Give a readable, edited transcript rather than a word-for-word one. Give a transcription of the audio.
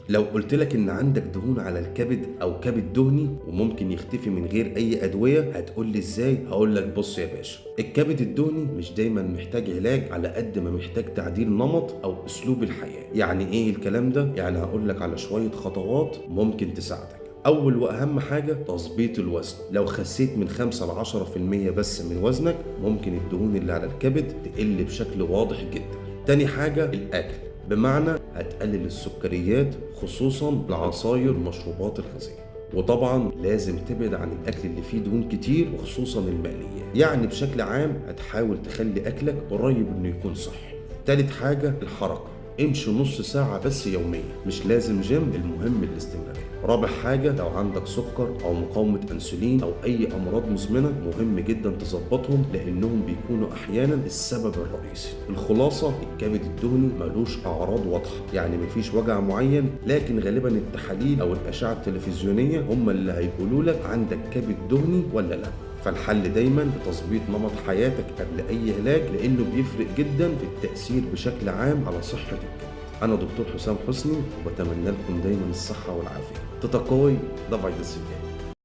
لو قلت لك ان عندك دهون على الكبد او كبد دهني وممكن يختفي من غير اي ادويه، هتقول لي ازاي؟ هقول لك بص يا باشا، الكبد الدهني مش دايما محتاج علاج على قد ما محتاج تعديل نمط او اسلوب الحياه. يعني ايه الكلام ده؟ يعني هقول لك على شويه خطوات ممكن تساعدك. أول وأهم حاجة تظبيط الوزن. لو خسيت من 5 ل 10% بس من وزنك، ممكن الدهون اللي على الكبد تقل بشكل واضح جدا. تاني حاجة الأكل، بمعنى هتقلل السكريات خصوصا العصاير والمشروبات الغازية. وطبعا لازم تبعد عن الأكل اللي فيه دهون كتير وخصوصا المقليات. يعني بشكل عام هتحاول تخلي أكلك قريب إنه يكون صحي. تالت حاجة الحركة، امشي نص ساعة بس يوميا، مش لازم جيم، المهم الاستمرارية. رابع حاجة، لو عندك سكر أو مقاومة أنسولين أو أي أمراض مزمنة مهم جدا تظبطهم، لأنهم بيكونوا أحيانا السبب الرئيسي. الخلاصة، الكبد الدهني ملوش أعراض واضحة، يعني مفيش وجع معين، لكن غالبا التحاليل أو الأشعة التلفزيونية هم اللي هيقولوا لك عندك كبد دهني ولا لا. فالحل دايما في تظبيط نمط حياتك قبل أي علاج، لأنه بيفرق جدا في التأثير بشكل عام على صحة الكبد. أنا دكتور حسام حسني، وبتمنى لكم دايما الصحة والعافية. تتقوي، dawaj do siebie.